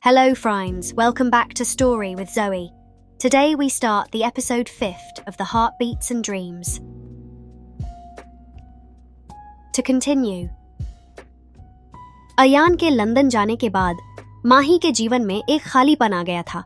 Hello friends, welcome back to Story with Zoe. Today we start the episode 5th of the Heartbeats and Dreams. To continue. Ayan के London जाने के बाद माही के जीवन में एक खालीपन आ गया था।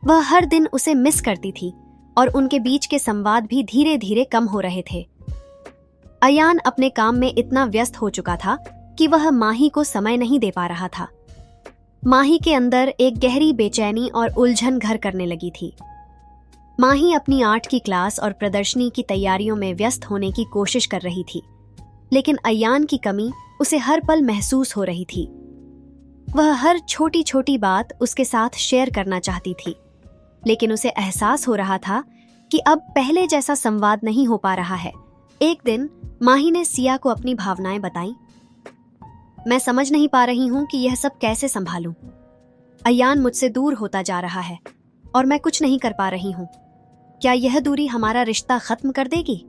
वह हर दिन उसे मिस करती थी और उनके बीच के संवाद भी धीरे धीरे कम हो रहे थे। अयान अपने काम में इतना व्यस्त हो चुका था कि वह माही को समय नहीं दे पा रहा था। माही के अंदर एक गहरी बेचैनी और उलझन घर करने लगी थी। माही अपनी आर्ट की क्लास और प्रदर्शनी की तैयारियों में व्यस्त होने की कोशिश कर रही थी, लेकिन अयान की कमी उसे हर पल महसूस हो रही थी। वह हर छोटी छोटी बात उसके साथ शेयर करना चाहती थी, लेकिन उसे एहसास हो रहा था कि अब पहले जैसा संवाद नहीं हो पा रहा है। एक दिन माही ने सिया को अपनी भावनाएं बताईं। मैं समझ नहीं पा रही हूं कि यह सब कैसे संभालूं। अयान मुझसे दूर होता जा रहा है और मैं कुछ नहीं कर पा रही हूं। क्या यह दूरी हमारा रिश्ता खत्म कर देगी?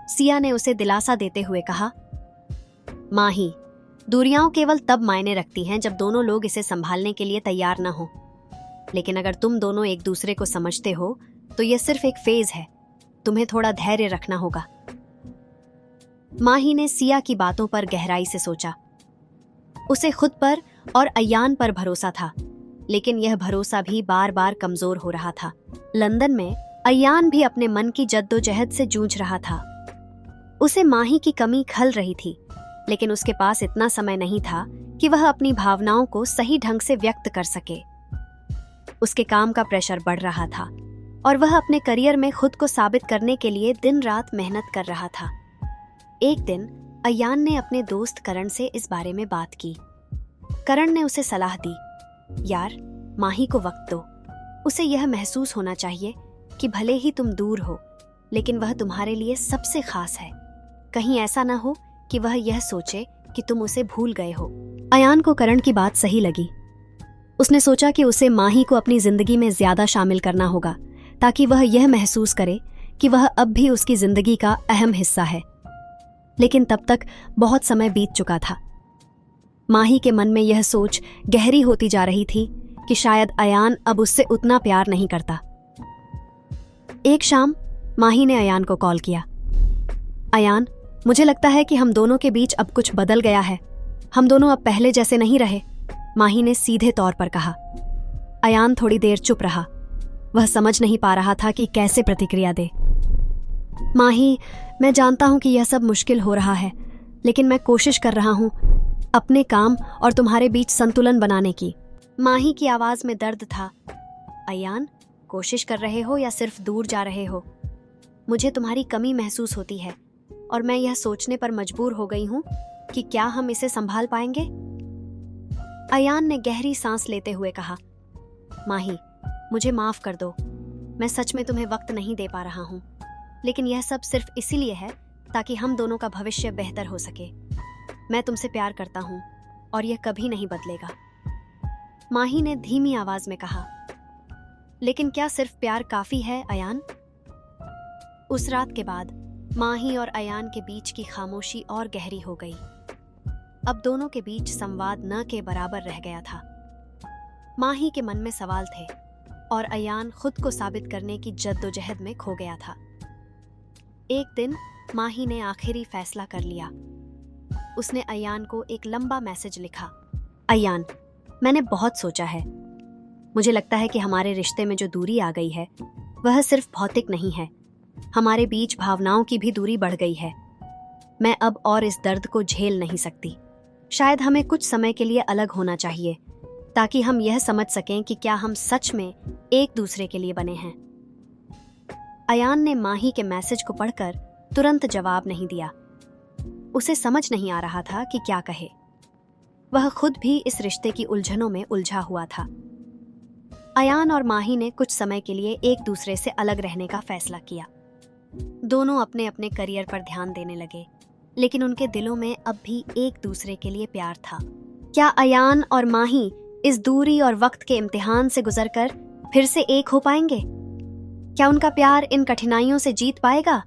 सिया ने उसे दिलासा देते हुए कहा, माही, दूरियां केवल तब मायने रखती हैं जब दोनों लोग इसे संभालने के लिए तैयार न हो। लेकिन अगर तुम दोनों एक दूसरे को समझते हो तो यह सिर्फ एक फेज है। तुम्हें थोड़ा धैर्य रखना होगा। माही ने सिया की बातों पर गहराई से सोचा। उसे खुद पर और अयान पर भरोसा था, लेकिन यह भरोसा भी बार बार कमजोर हो रहा था। लंदन में अयान भी अपने मन की जद्दोजहद से जूझ रहा था। उसे माही की कमी खल रही थी, लेकिन उसके पास इतना समय नहीं था कि वह अपनी भावनाओं को सही ढंग से व्यक्त कर सके। उसके काम का प्रेशर बढ़ रहा था और वह अपने करियर में खुद को साबित करने के लिए दिन रात मेहनत कर रहा था। एक दिन अयान ने अपने दोस्त करण से इस बारे में बात की। करण ने उसे सलाह दी, यार, माही को वक्त दो। उसे यह महसूस होना चाहिए कि भले ही तुम दूर हो, लेकिन वह तुम्हारे लिए सबसे खास है। कहीं ऐसा ना हो कि वह यह सोचे कि तुम उसे भूल गए हो। अयान को करण की बात सही लगी। उसने सोचा कि उसे माही को अपनी जिंदगी में ज्यादा शामिल करना होगा, ताकि वह यह महसूस करे कि वह अब भी उसकी जिंदगी का अहम हिस्सा है। लेकिन तब तक बहुत समय बीत चुका था। माही के मन में यह सोच गहरी होती जा रही थी कि शायद अयान अब उससे उतना प्यार नहीं करता। एक शाम माही ने अयान को कॉल किया। अयान, मुझे लगता है कि हम दोनों के बीच अब कुछ बदल गया है। हम दोनों अब पहले जैसे नहीं रहे, माही ने सीधे तौर पर कहा। अयान थोड़ी देर चुप रहा। वह समझ नहीं पा रहा था कि कैसे प्रतिक्रिया दे। माही, मैं जानता हूं कि यह सब मुश्किल हो रहा है, लेकिन मैं कोशिश कर रहा हूं अपने काम और तुम्हारे बीच संतुलन बनाने की। माही की आवाज में दर्द था। अयान, कोशिश कर रहे हो या सिर्फ दूर जा रहे हो? मुझे तुम्हारी कमी महसूस होती है और मैं यह सोचने पर मजबूर हो गई हूं कि क्या हम इसे संभाल पाएंगे। अयान ने गहरी सांस लेते हुए कहा, माही, मुझे माफ कर दो। मैं सच में तुम्हें वक्त नहीं दे पा रहा हूं, लेकिन यह सब सिर्फ इसीलिए है ताकि हम दोनों का भविष्य बेहतर हो सके। मैं तुमसे प्यार करता हूं और यह कभी नहीं बदलेगा। माही ने धीमी आवाज में कहा। लेकिन क्या सिर्फ प्यार काफी है, अयान? उस रात के बाद माही और अयान के बीच की खामोशी और गहरी हो गई। अब दोनों के बीच संवाद न के बराबर रह गया था। माही के मन में सवाल थे और अयान खुद को साबित करने की जद्दोजहद में खो गया था। एक दिन माही ने आखिरी फैसला कर लिया। उसने अयान को एक लंबा मैसेज लिखा। अयान, मैंने बहुत सोचा है। मुझे लगता है कि हमारे रिश्ते में जो दूरी आ गई है वह सिर्फ भौतिक नहीं है। हमारे बीच भावनाओं की भी दूरी बढ़ गई है। मैं अब और इस दर्द को झेल नहीं सकती। शायद हमें कुछ समय के लिए अलग होना चाहिए, ताकि हम यह समझ सकें कि क्या हम सच में एक दूसरे के लिए बने हैं। अयान ने माही के मैसेज को पढ़कर तुरंत जवाब नहीं दिया। उसे समझ नहीं आ रहा था कि क्या कहे। वह खुद भी इस रिश्ते की उलझनों में उलझा हुआ था। अयान और माही ने कुछ समय के लिए एक दूसरे से अलग रहने का फैसला किया। दोनों अपने अपने करियर पर ध्यान देने लगे, लेकिन उनके दिलों में अब भी एक दूसरे के लिए प्यार था। क्या अयान और माही इस दूरी और वक्त के इम्तिहान से गुजरकर फिर से एक हो पाएंगे? क्या उनका प्यार इन कठिनाइयों से जीत पाएगा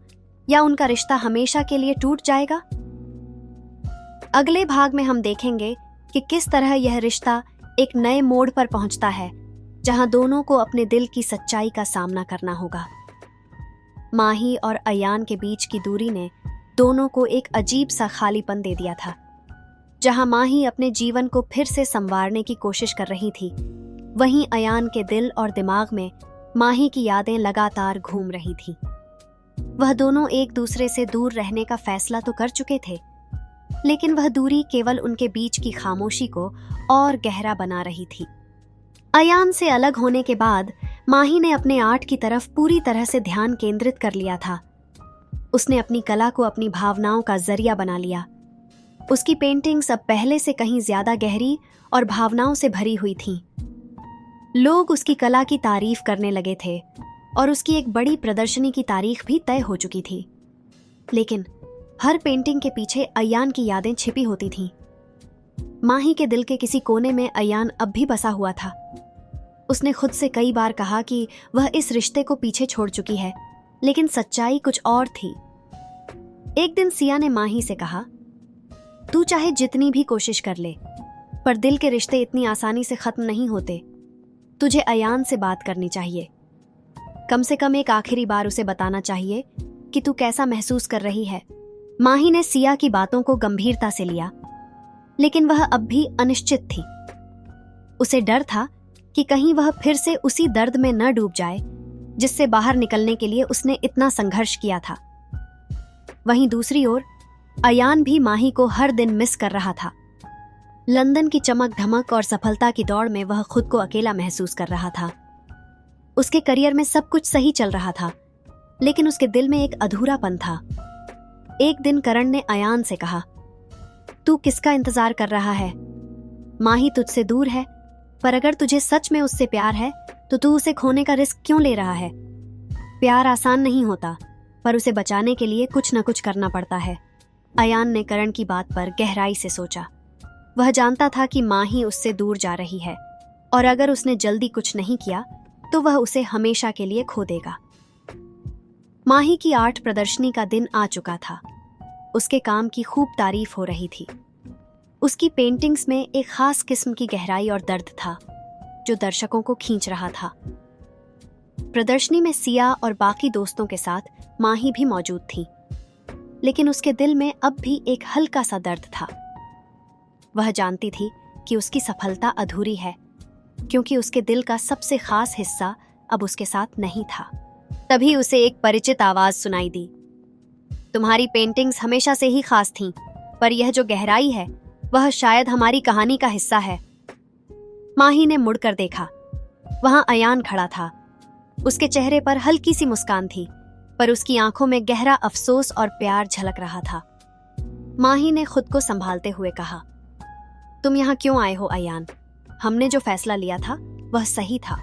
या उनका रिश्ता हमेशा के लिए टूट जाएगा? अगले भाग में हम देखेंगे कि किस तरह यह रिश्ता एक नए मोड़ पर पहुंचता है जहां दोनों को अपने दिल की सच्चाई का सामना करना होगा। माही और अयान के बीच की दूरी ने दोनों को एक अजीब सा खालीपन दे दिया था। जहां माही अपने जीवन को फिर से संवारने की कोशिश कर रही थी, वहीं अयान के दिल और दिमाग में माही की यादें लगातार घूम रही थीं। वह दोनों एक दूसरे से दूर रहने का फैसला तो कर चुके थे, लेकिन वह दूरी केवल उनके बीच की खामोशी को और गहरा बना रही थी। अयान से अलग होने के बाद माही ने अपने आर्ट की तरफ पूरी तरह से ध्यान केंद्रित कर लिया था। उसने अपनी कला को अपनी भावनाओं का जरिया बना लिया। उसकी पेंटिंग्स अब पहले से कहीं ज्यादा गहरी और भावनाओं से भरी हुई थीं। लोग उसकी कला की तारीफ करने लगे थे और उसकी एक बड़ी प्रदर्शनी की तारीख भी तय हो चुकी थी। लेकिन हर पेंटिंग के पीछे अयान की यादें छिपी होती थीं। माही के दिल के किसी कोने में अयान अब भी बसा हुआ था। उसने खुद से कई बार कहा कि वह इस रिश्ते को पीछे छोड़ चुकी है, लेकिन सच्चाई कुछ और थी। एक दिन सिया ने माही से कहा, तू चाहे जितनी भी कोशिश कर ले, पर दिल के रिश्ते इतनी आसानी से खत्म नहीं होते। तुझे अयान से बात करनी चाहिए। कम से कम एक आखिरी बार उसे बताना चाहिए कि तू कैसा महसूस कर रही है। माही ने सिया की बातों को गंभीरता से लिया, लेकिन वह अब भी अनिश्चित थी। उसे डर था कि कहीं वह फिर से उसी दर्द में न डूब जाए जिससे बाहर निकलने के लिए उसने इतना संघर्ष किया था। वहीं दूसरी ओर अयान भी माही को हर दिन मिस कर रहा था। लंदन की चमक धमक और सफलता की दौड़ में वह खुद को अकेला महसूस कर रहा था। उसके करियर में सब कुछ सही चल रहा था, लेकिन उसके दिल में एक अधूरापन था। एक दिन करण ने अयान से कहा, तू किसका इंतजार कर रहा है? माही तुझसे दूर है, पर अगर तुझे सच में उससे प्यार है तो तू उसे खोने का रिस्क क्यों ले रहा है? प्यार आसान नहीं होता, पर उसे बचाने के लिए कुछ न कुछ करना पड़ता है। अयान ने करण की बात पर गहराई से सोचा। वह जानता था कि माही उससे दूर जा रही है, और अगर उसने जल्दी कुछ नहीं किया तो वह उसे हमेशा के लिए खो देगा। माही की आर्ट प्रदर्शनी का दिन आ चुका था। उसके काम की खूब तारीफ हो रही थी। उसकी पेंटिंग्स में एक खास किस्म की गहराई और दर्द था जो दर्शकों को खींच रहा था। प्रदर्शनी में सिया और बाकी दोस्तों के साथ माही भी मौजूद थी, लेकिन उसके दिल में अब भी एक हल्का सा दर्द था। वह जानती थी कि उसकी सफलता अधूरी है, क्योंकि उसके दिल का सबसे खास हिस्सा अब उसके साथ नहीं था। तभी उसे एक परिचित आवाज सुनाई दी, तुम्हारी पेंटिंग्स हमेशा से ही खास थीं, पर यह जो गहराई है वह शायद हमारी कहानी का हिस्सा है। माही ने मुड़कर देखा। वहां अयान खड़ा था। उसके चेहरे पर हल्की सी मुस्कान थी, पर उसकी आंखों में गहरा अफसोस और प्यार झलक रहा था। माही ने खुद को संभालते हुए कहा, तुम यहाँ क्यों आए हो अयान? हमने जो फैसला लिया था वह सही था।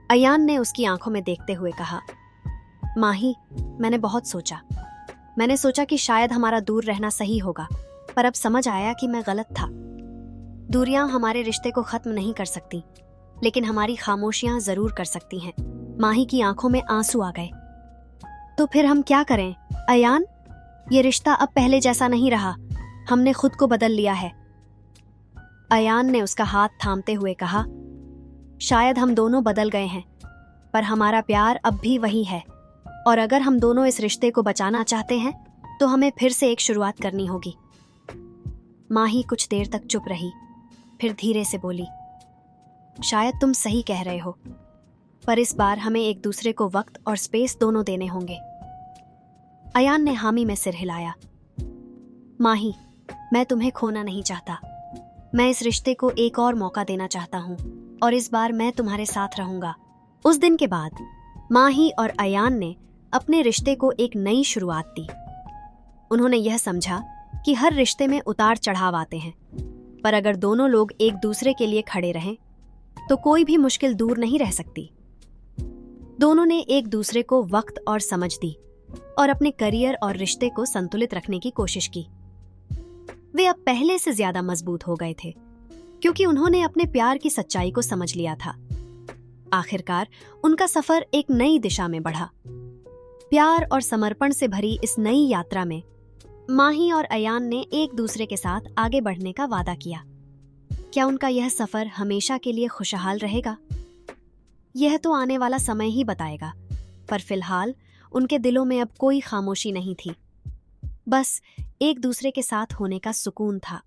अयान ने उसकी आंखों में देखते हुए कहा, माही, मैंने बहुत सोचा। मैंने सोचा कि शायद हमारा दूर रहना सही होगा, पर अब समझ आया कि मैं गलत था। दूरियां हमारे रिश्ते को खत्म नहीं कर सकती, लेकिन हमारी खामोशियां जरूर कर सकती हैं। माही की आंखों में आंसू आ गए। तो फिर हम क्या करें अयान? ये रिश्ता अब पहले जैसा नहीं रहा। हमने खुद को बदल लिया है। अयान ने उसका हाथ थामते हुए कहा, शायद हम दोनों बदल गए हैं, पर हमारा प्यार अब भी वही है, और अगर हम दोनों इस रिश्ते को बचाना चाहते हैं तो हमें फिर से एक शुरुआत करनी होगी। माही कुछ देर तक चुप रही, फिर धीरे से बोली, शायद तुम सही कह रहे हो, पर इस बार हमें एक दूसरे को वक्त और स्पेस दोनों देने होंगे। अयान ने हामी में सिर हिलाया। माही, मैं तुम्हें खोना नहीं चाहता। मैं इस रिश्ते को एक और मौका देना चाहता हूँ, और इस बार मैं तुम्हारे साथ रहूंगा। उस दिन के बाद माही और अयान ने अपने रिश्ते को एक नई शुरुआत दी। उन्होंने यह समझा कि हर रिश्ते में उतार चढ़ाव आते हैं, पर अगर दोनों लोग एक दूसरे के लिए खड़े रहें तो कोई भी मुश्किल दूर नहीं रह सकती। दोनों ने एक दूसरे को वक्त और समझ दी और अपने करियर और रिश्ते को संतुलित रखने की कोशिश की। वे अब पहले से ज्यादा मजबूत हो गए थे, क्योंकि उन्होंने अपने प्यार की सच्चाई को समझ लिया था। आखिरकार उनका सफर एक नई दिशा में बढ़ा। प्यार और समर्पण से भरी इस नई यात्रा में माही और अयान ने एक दूसरे के साथ आगे बढ़ने का वादा किया। क्या उनका यह सफर हमेशा के लिए खुशहाल रहेगा? यह तो आने वाला समय ही बताएगा, पर फिलहाल उनके दिलों में अब कोई खामोशी नहीं थी, बस एक दूसरे के साथ होने का सुकून था।